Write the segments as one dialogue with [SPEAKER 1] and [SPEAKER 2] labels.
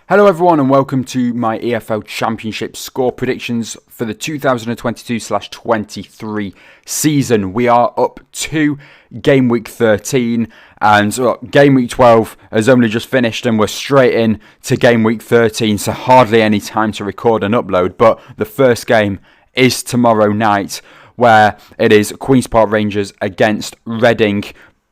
[SPEAKER 1] Hello everyone and welcome to my EFL Championship score predictions for the 2022/23 season. We are up to game week 13 and game week 12 has only just finished and we're straight in to game week 13, so hardly any time to record and upload. But the first game is tomorrow night, where it is Queen's Park Rangers against Reading.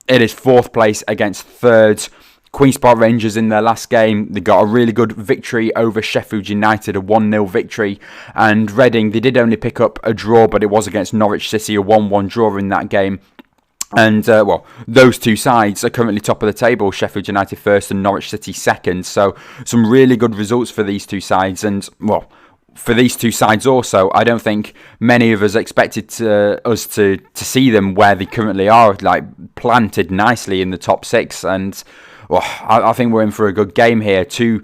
[SPEAKER 1] It is fourth place against third. Queen's Park Rangers in their last game, they got a really good victory over Sheffield United, a 1-0 victory. And Reading, they did only pick up a draw, but it was against Norwich City, a 1-1 draw in that game. And, those two sides are currently top of the table, Sheffield United first and Norwich City second. So, some really good results for these two sides. And, for these two sides also, I don't think many of us expected us to see them where they currently are, like planted nicely in the top six. And I think we're in for a good game here. Two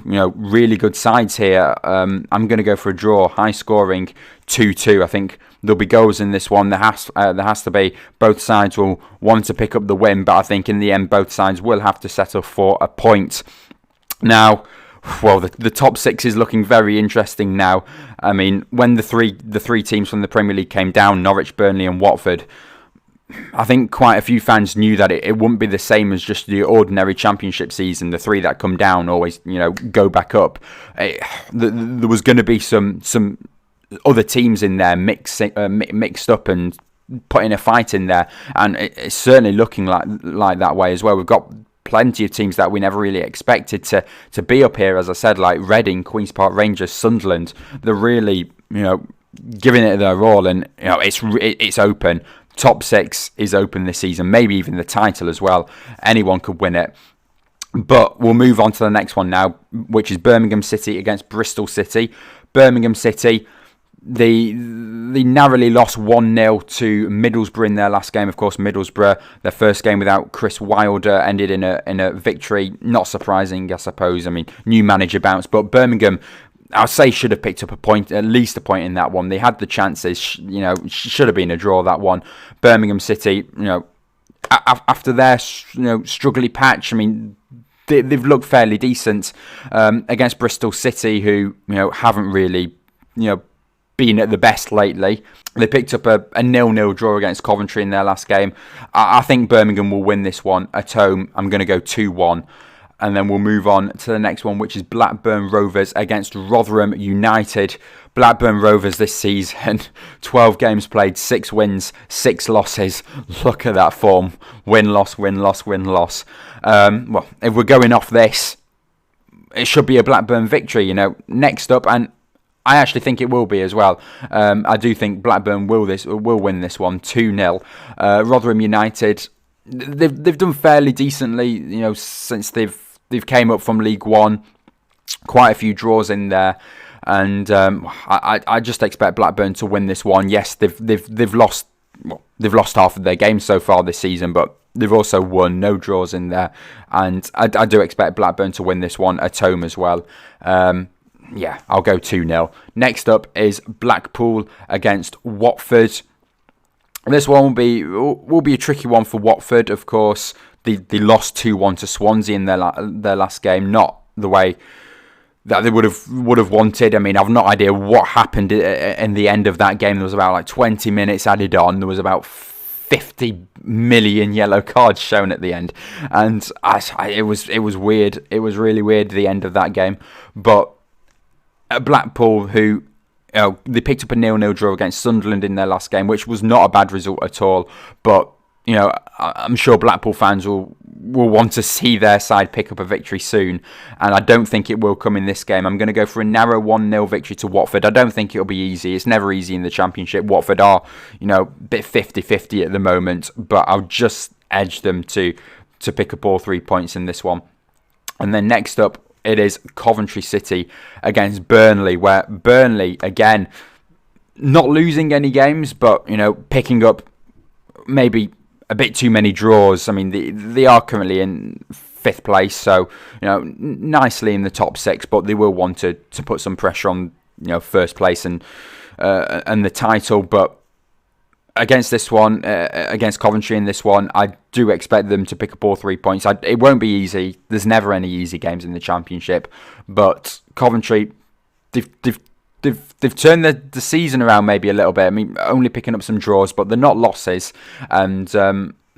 [SPEAKER 1] really good sides here. I'm going to go for a draw, high scoring, 2-2. I think there'll be goals in this one. There has to be. Both sides will want to pick up the win, but I think in the end both sides will have to settle for a point. Now, the top six is looking very interesting now. I mean, when the three teams from the Premier League came down, Norwich, Burnley and Watford, I think quite a few fans knew that it wouldn't be the same as just the ordinary Championship season. The three that come down always, go back up. There was going to be some other teams in there mixed up and putting a fight in there, and it's certainly looking like that way as well. We've got plenty of teams that we never really expected to be up here, as I said, like Reading, Queen's Park Rangers, Sunderland. They're really, giving it their all, and it's open. Top six is open this season, maybe even the title as well. Anyone could win it. But we'll move on to the next one now, which is Birmingham City against Bristol City. Birmingham City, they narrowly lost 1-0 to Middlesbrough in their last game. Of course, Middlesbrough, their first game without Chris Wilder, ended in a victory. Not surprising, I suppose. I mean, new manager bounce, but Birmingham, I'd say, should have picked up a point, at least a point in that one. They had the chances, should have been a draw, that one. Birmingham City, after their, struggly patch, I mean, they've looked fairly decent against Bristol City, who, haven't really, been at the best lately. They picked up a 0-0 draw against Coventry in their last game. I think Birmingham will win this one at home. I'm going to go 2-1. And then we'll move on to the next one, which is Blackburn Rovers against Rotherham United. Blackburn Rovers this season, 12 games played, 6 wins, 6 losses. Look at that form. Win-loss, win-loss, win-loss. If we're going off this, it should be a Blackburn victory, next up. And I actually think it will be as well. I do think Blackburn will win this one, 2-0. Rotherham United, they've done fairly decently, since they've came up from League One. Quite a few draws in there, and I just expect Blackburn to win this one. Yes, they've lost half of their games so far this season, but they've also won, no draws in there, and I do expect Blackburn to win this one at home as well. I'll go 2-0. Next up is Blackpool against Watford. This one will be a tricky one for Watford, of course. They lost 2-1 to Swansea in their last game, not the way that they would have wanted. I mean, I've no idea what happened in the end of that game. There was about 20 minutes added on. There was about 50 million yellow cards shown at the end, and it was weird. It was really weird, the end of that game. But Blackpool, who they picked up a 0-0 draw against Sunderland in their last game, which was not a bad result at all. But I'm sure Blackpool fans will want to see their side pick up a victory soon, and I don't think it will come in this game. I'm going to go for a narrow 1-0 victory to Watford. I don't think it'll be easy. It's never easy in the Championship. Watford are, a bit 50-50 at the moment, but I'll just edge them to pick up all 3 points in this one. And then next up, it is Coventry City against Burnley, where Burnley, again, not losing any games, but, picking up maybe a bit too many draws. I mean, they are currently in 5th place, so, nicely in the top 6, but they will want to put some pressure on, 1st place and the title. But against this one, against Coventry in this one, I do expect them to pick up all 3 points. It won't be easy. There's never any easy games in the Championship, but Coventry, they've turned the season around maybe a little bit. I mean, only picking up some draws, but they're not losses. And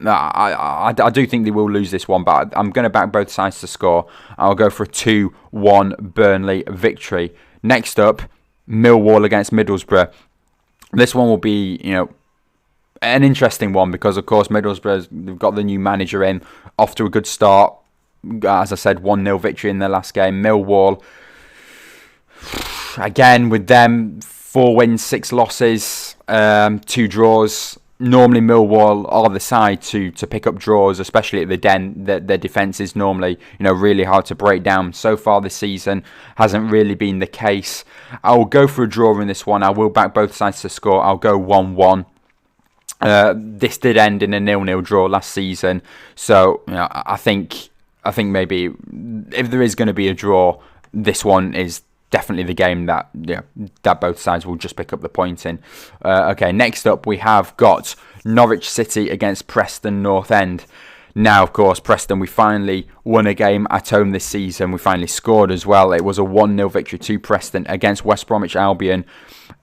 [SPEAKER 1] I do think they will lose this one, but I'm going to back both sides to score. I'll go for a 2-1 Burnley victory. Next up, Millwall against Middlesbrough. This one will be, an interesting one because, of course, they've got the new manager in, off to a good start. As I said, 1-0 victory in their last game. Millwall, again, with them, 4 wins, 6 losses, 2 draws. Normally, Millwall are the side to pick up draws, especially at the Den. Their defence is normally, really hard to break down. So far this season, hasn't really been the case. I will go for a draw in this one. I will back both sides to score. I'll go 1-1. This did end in a 0-0 draw last season, so I think maybe if there is going to be a draw, this one is definitely the game that that both sides will just pick up the point in. Okay, next up we have got Norwich City against Preston North End. Now, of course, Preston, we finally won a game at home this season. We finally scored as well. It was a 1-0 victory to Preston against West Bromwich Albion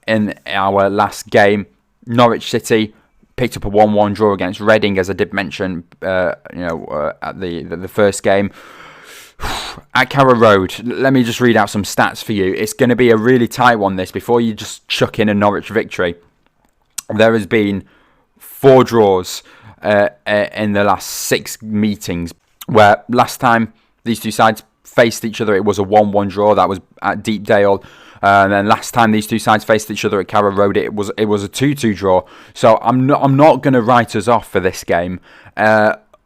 [SPEAKER 1] in our last game. Norwich City picked up a 1-1 draw against Reading, as I did mention, at the first game. At Carrow Road, let me just read out some stats for you. It's going to be a really tight one, this, before you just chuck in a Norwich victory. There has been 4 draws in the last 6 meetings, where last time these two sides faced each other, it was a 1-1 draw. That was at Deepdale. And then last time these two sides faced each other at Carrow Road, it was a 2-2 draw. So I'm not going to write us off for this game.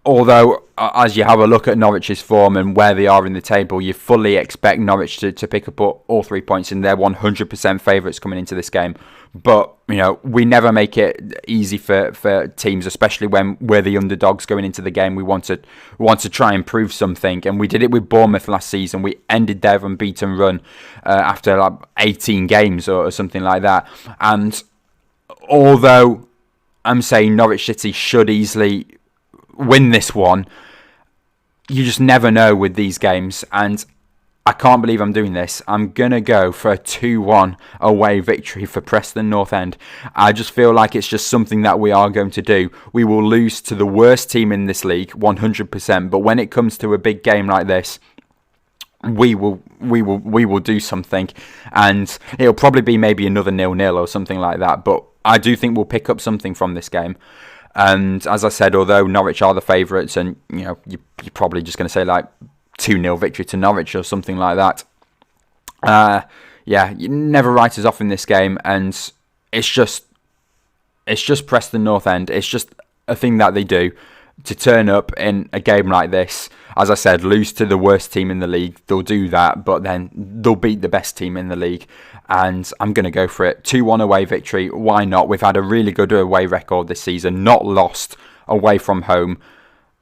[SPEAKER 1] Although, as you have a look at Norwich's form and where they are in the table, you fully expect Norwich to pick up all 3 points, and they're 100% favourites coming into this game. But, we never make it easy for teams, especially when we're the underdogs going into the game. We want to try and prove something, and we did it with Bournemouth last season. We ended their unbeaten run after 18 games or something like that. And although I'm saying Norwich City should easily win this one, you just never know with these games, and I can't believe I'm doing this. I'm going to go for a 2-1 away victory for Preston North End. I just feel like it's just something that we are going to do. We will lose to the worst team in this league, 100%, but when it comes to a big game like this, we will do something, and it'll probably be maybe another 0-0 or something like that, but I do think we'll pick up something from this game. And as I said, although Norwich are the favourites, and you're probably just going to say like 2-0 victory to Norwich or something like that. You never write us off in this game, and it's just Preston North End. It's just a thing that they do to turn up in a game like this. As I said, lose to the worst team in the league. They'll do that, but then they'll beat the best team in the league. And I'm going to go for it. 2-1 away victory. Why not? We've had a really good away record this season. Not lost away from home.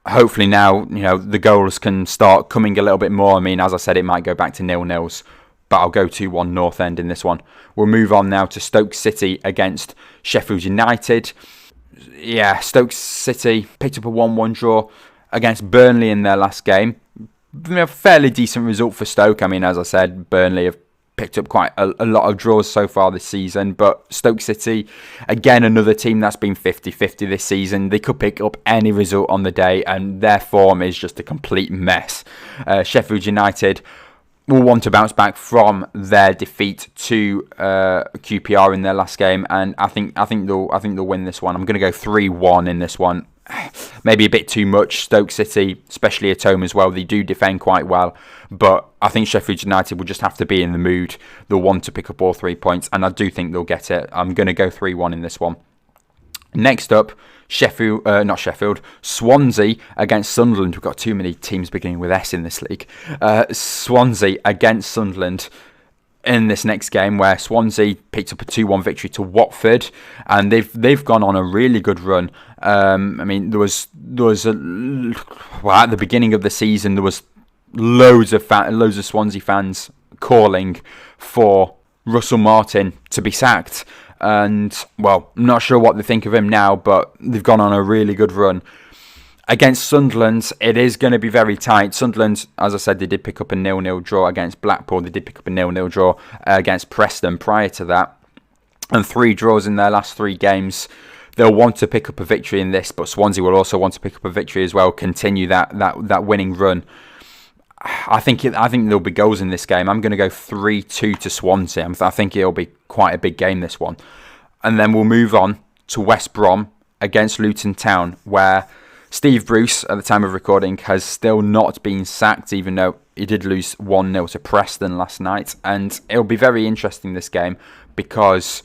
[SPEAKER 1] Hopefully now, the goals can start coming a little bit more. I mean, as I said, it might go back to 0-0s. But I'll go 2-1 North End in this one. We'll move on now to Stoke City against Sheffield United. Yeah, Stoke City picked up a 1-1 draw against Burnley in their last game. A fairly decent result for Stoke. I mean, as I said, Burnley have picked up quite a lot of draws so far this season, but Stoke City, again, another team that's been 50-50 this season. They could pick up any result on the day, and their form is just a complete mess. Sheffield United will want to bounce back from their defeat to QPR in their last game, and I think they'll win this one. I'm going to go 3-1 in this one. Maybe a bit too much. Stoke City, especially at home as well, they do defend quite well, but I think Sheffield United will just have to be in the mood. They'll want to pick up all 3 points, and I do think they'll get it. I'm going to go 3-1 in this one. Next up, Swansea against Sunderland. We've got too many teams beginning with S in this league. Swansea against Sunderland in this next game, where Swansea picked up a 2-1 victory to Watford, and they've gone on a really good run. I mean, there was at the beginning of the season, there was loads of Swansea fans calling for Russell Martin to be sacked. and, well, I'm not sure what they think of him now, but they've gone on a really good run. Against Sunderland, it is going to be very tight. Sunderland, as I said, they did pick up a 0-0 draw against Blackburn. They did pick up a 0-0 draw against Preston prior to that, and 3 draws in their last 3 games. They'll want to pick up a victory in this, but Swansea will also want to pick up a victory as well, continue that winning run. I think there'll be goals in this game. I'm going to go 3-2 to Swansea. I think it'll be quite a big game, this one. And then we'll move on to West Brom against Luton Town, where Steve Bruce, at the time of recording, has still not been sacked, even though he did lose 1-0 to Preston last night. And it'll be very interesting, this game, because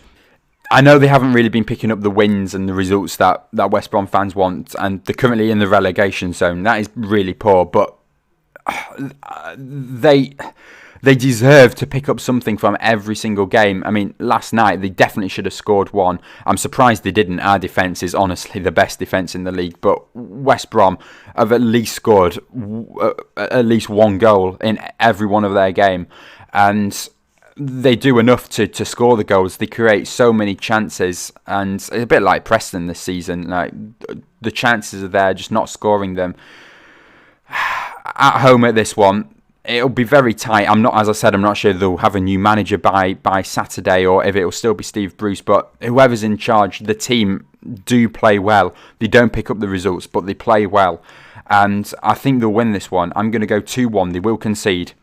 [SPEAKER 1] I know they haven't really been picking up the wins and the results that West Brom fans want, and they're currently in the relegation zone. That is really poor, but they deserve to pick up something from every single game. I mean, last night they definitely should have scored 1. I'm surprised they didn't. Our defence is honestly the best defence in the league, but West Brom have at least scored at least 1 goal in every one of their game, and they do enough to score the goals. They create so many chances, and it's a bit like Preston this season. Like, the chances are there, just not scoring them. At home at this one, it'll be very tight. As I said, I'm not sure they'll have a new manager by Saturday, or if it'll still be Steve Bruce. But whoever's in charge, the team do play well. They don't pick up the results, but they play well, and I think they'll win this one. I'm going to go 2-1. They will concede,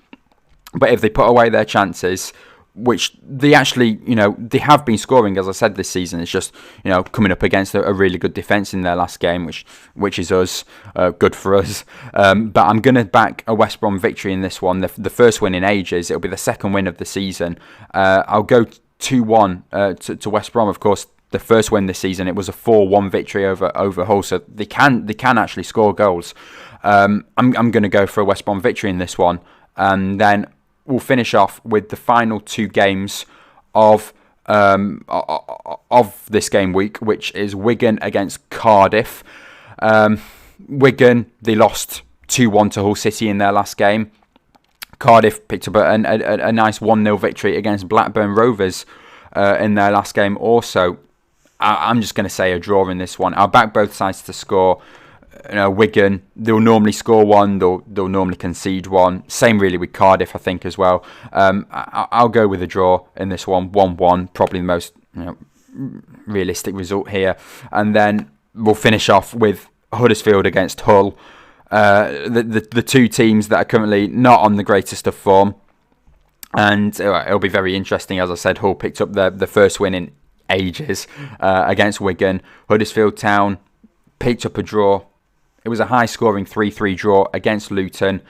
[SPEAKER 1] but if they put away their chances, which they actually, they have been scoring, as I said, this season. It's just, coming up against a really good defence in their last game, which is us, good for us. But I'm going to back a West Brom victory in this one, the first win in ages. It'll be the second win of the season. I'll go 2-1 to West Brom. Of course, the first win this season, it was a 4-1 victory over Hull, so they can actually score goals. I'm going to go for a West Brom victory in this one, and then we'll finish off with the final 2 games of this game week, which is Wigan against Cardiff. Wigan, they lost 2-1 to Hull City in their last game. Cardiff picked up a nice 1-0 victory against Blackburn Rovers in their last game also. I'm just going to say a draw in this one. I'll back both sides to score. Wigan, they'll normally score 1, they'll normally concede 1. Same really with Cardiff, I think, as well. I'll go with a draw in this one, 1-1, probably the most realistic result here. And then we'll finish off with Huddersfield against Hull. The 2 teams that are currently not on the greatest of form. And it'll be very interesting. As I said, Hull picked up the first win in ages against Wigan. Huddersfield Town picked up a draw. It was a high-scoring 3-3 draw against Luton.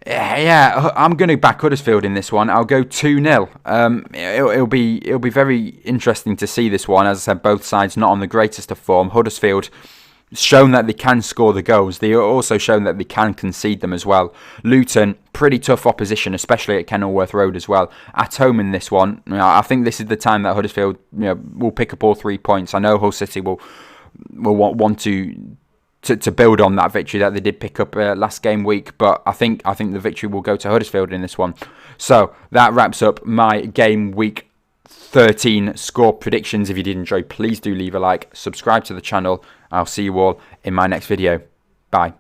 [SPEAKER 1] Yeah, I'm going to back Huddersfield in this one. I'll go 2-0. It'll be very interesting to see this one. As I said, both sides not on the greatest of form. Huddersfield shown that they can score the goals. They also shown that they can concede them as well. Luton, pretty tough opposition, especially at Kenilworth Road as well. At home in this one, I think this is the time that Huddersfield will pick up all 3 points. I know Hull City will want to build on that victory that they did pick up last game week, but I think the victory will go to Huddersfield in this one. So that wraps up my game week 13 score predictions. If you did enjoy, please do leave a like, subscribe to the channel. I'll see you all in my next video. Bye.